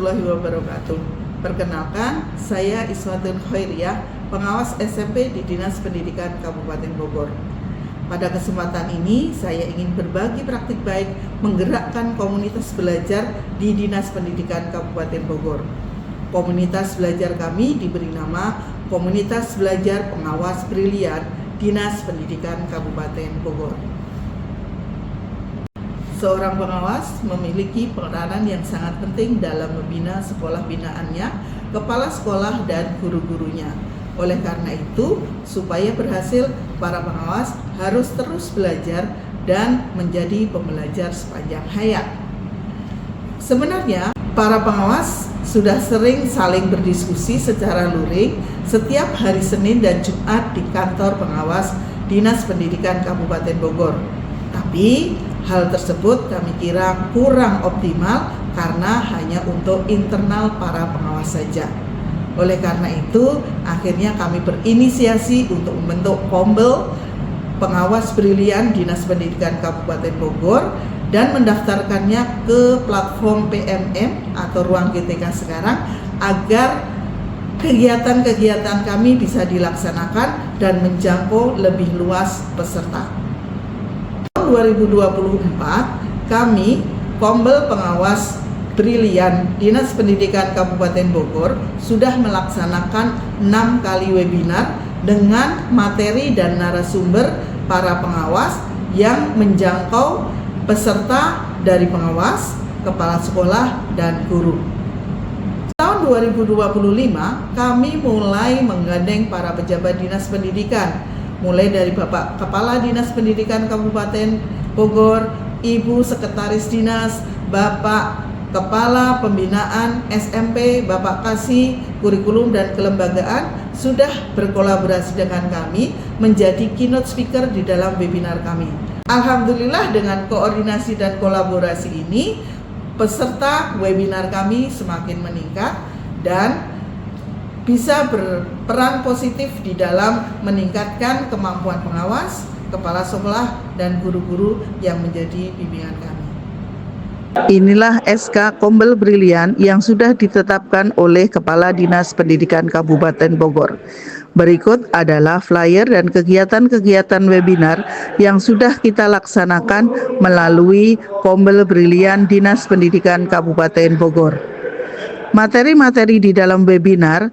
warahmatullahi wabarakatuh. Perkenalkan, saya Iswatun Khairiyah, pengawas SMP di Dinas Pendidikan Kabupaten Bogor. Pada kesempatan ini, saya ingin berbagi praktik baik menggerakkan komunitas belajar di Dinas Pendidikan Kabupaten Bogor. Komunitas belajar kami diberi nama Komunitas Belajar Pengawas Brilian Dinas Pendidikan Kabupaten Bogor. Seorang pengawas memiliki peranan yang sangat penting dalam membina sekolah binaannya, kepala sekolah, dan guru-gurunya. Oleh karena itu, supaya berhasil, para pengawas harus terus belajar dan menjadi pembelajar sepanjang hayat. Sebenarnya, para pengawas sudah sering saling berdiskusi secara luring setiap hari Senin dan Jumat di kantor pengawas Dinas Pendidikan Kabupaten Bogor. Tapi hal tersebut kami kira kurang optimal karena hanya untuk internal para pengawas saja. Oleh karena itu, akhirnya kami berinisiasi untuk membentuk Kombel Pengawas Brilian Dinas Pendidikan Kabupaten Bogor dan mendaftarkannya ke platform PMM atau Ruang GTK sekarang agar kegiatan-kegiatan kami bisa dilaksanakan dan menjangkau lebih luas peserta. 2024 kami Kombel Pengawas Brilian Dinas Pendidikan Kabupaten Bogor sudah melaksanakan 6 kali webinar dengan materi dan narasumber para pengawas yang menjangkau peserta dari pengawas, kepala sekolah, dan guru. Tahun 2025 kami mulai menggandeng para pejabat dinas pendidikan, mulai dari Bapak Kepala Dinas Pendidikan Kabupaten Bogor, Ibu Sekretaris Dinas, Bapak Kepala Pembinaan SMP, Bapak Kasih Kurikulum dan Kelembagaan sudah berkolaborasi dengan kami menjadi keynote speaker di dalam webinar kami. Alhamdulillah dengan koordinasi dan kolaborasi ini, peserta webinar kami semakin meningkat dan bisa berperan positif di dalam meningkatkan kemampuan pengawas, kepala sekolah, dan guru-guru yang menjadi bimbingan kami. Inilah SK Kombel Brilian yang sudah ditetapkan oleh Kepala Dinas Pendidikan Kabupaten Bogor. Berikut adalah flyer dan kegiatan-kegiatan webinar yang sudah kita laksanakan melalui Kombel Brilian Dinas Pendidikan Kabupaten Bogor. Materi-materi di dalam webinar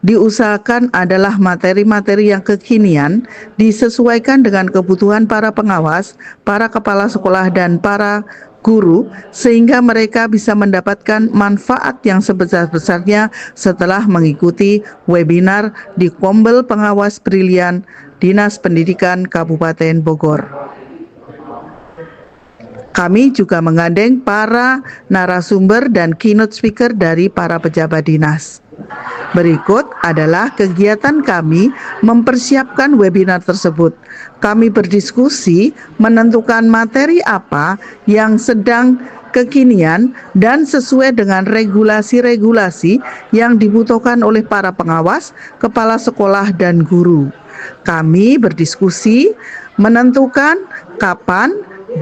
diusahakan adalah materi-materi yang kekinian, disesuaikan dengan kebutuhan para pengawas, para kepala sekolah, dan para guru, sehingga mereka bisa mendapatkan manfaat yang sebesar-besarnya setelah mengikuti webinar di Kombel Pengawas Brilian Dinas Pendidikan Kabupaten Bogor. Kami juga menggandeng para narasumber dan keynote speaker dari para pejabat dinas. Berikut adalah kegiatan kami mempersiapkan webinar tersebut. Kami berdiskusi menentukan materi apa yang sedang kekinian dan sesuai dengan regulasi-regulasi yang dibutuhkan oleh para pengawas, kepala sekolah, dan guru. Kami berdiskusi menentukan kapan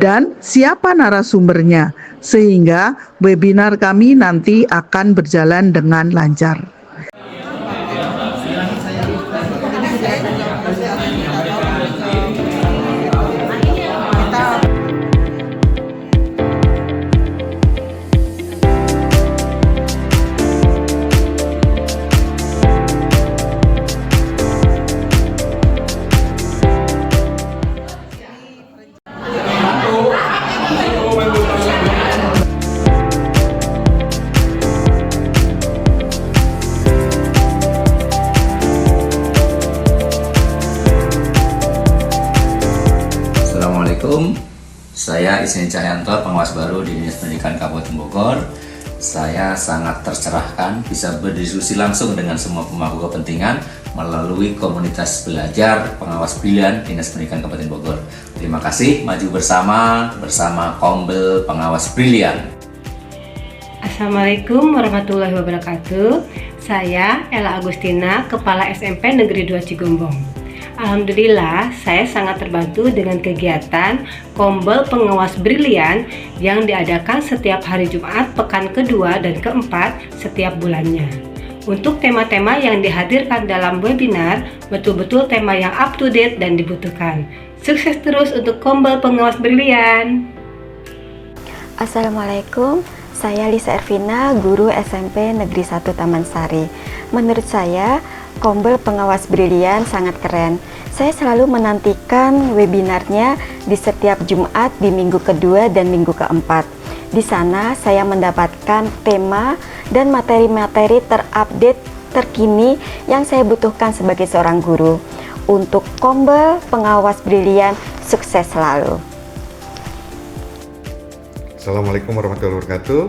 dan siapa narasumbernya, sehingga webinar kami nanti akan berjalan dengan lancar. Assalamualaikum, saya Isni Cahyanto, pengawas baru di Dinas Pendidikan Kabupaten Bogor. Saya sangat tercerahkan bisa berdiskusi langsung dengan semua pemangku kepentingan melalui komunitas belajar pengawas brilian Dinas Pendidikan Kabupaten Bogor. Terima kasih, maju bersama Kombel Pengawas Brilian. Assalamualaikum warahmatullahi wabarakatuh. Saya Ella Agustina, Kepala SMP Negeri 2 Cigombong. Alhamdulillah, saya sangat terbantu dengan kegiatan Kombel Pengawas Brilian yang diadakan setiap hari Jumat pekan kedua dan keempat setiap bulannya. Untuk tema-tema yang dihadirkan dalam webinar, betul-betul tema yang up to date dan dibutuhkan. Sukses terus untuk Kombel Pengawas Brilian. Assalamualaikum, saya Lisa Ervina, guru SMP Negeri 1 Taman Sari. Menurut saya, Kombel Pengawas Brilian sangat keren. Saya selalu menantikan webinarnya di setiap Jumat di minggu kedua dan minggu keempat. Di sana saya mendapatkan tema dan materi-materi terupdate terkini yang saya butuhkan sebagai seorang guru. Untuk Kombel Pengawas Brilian, sukses selalu. Assalamualaikum warahmatullahi wabarakatuh.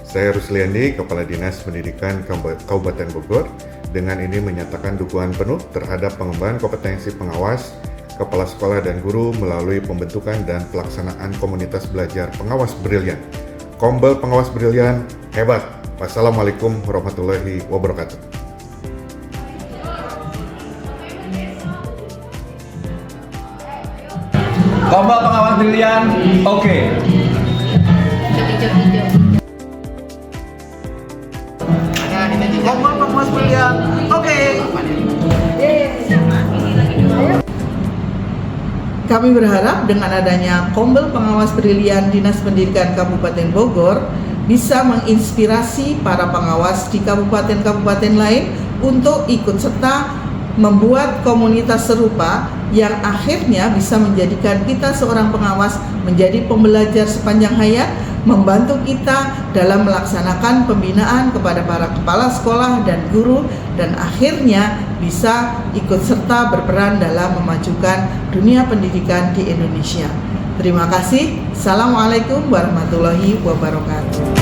Saya Rusliandi, Kepala Dinas Pendidikan Kabupaten Bogor. Dengan ini menyatakan dukungan penuh terhadap pengembangan kompetensi pengawas, kepala sekolah dan guru melalui pembentukan dan pelaksanaan komunitas belajar pengawas brilian. Kombel Pengawas Brilian hebat. Wassalamualaikum warahmatullahi wabarakatuh. Kombel Pengawas Brilian, oke. Kombel Pengawas Brilian, oke. Kami berharap dengan adanya Kombel Pengawas Brilian Dinas Pendidikan Kabupaten Bogor bisa menginspirasi para pengawas di kabupaten-kabupaten lain untuk ikut serta membuat komunitas serupa yang akhirnya bisa menjadikan kita seorang pengawas menjadi pembelajar sepanjang hayat, membantu kita dalam melaksanakan pembinaan kepada para kepala sekolah dan guru, dan akhirnya bisa ikut serta berperan dalam memajukan dunia pendidikan di Indonesia. Terima kasih. Assalamualaikum warahmatullahi wabarakatuh.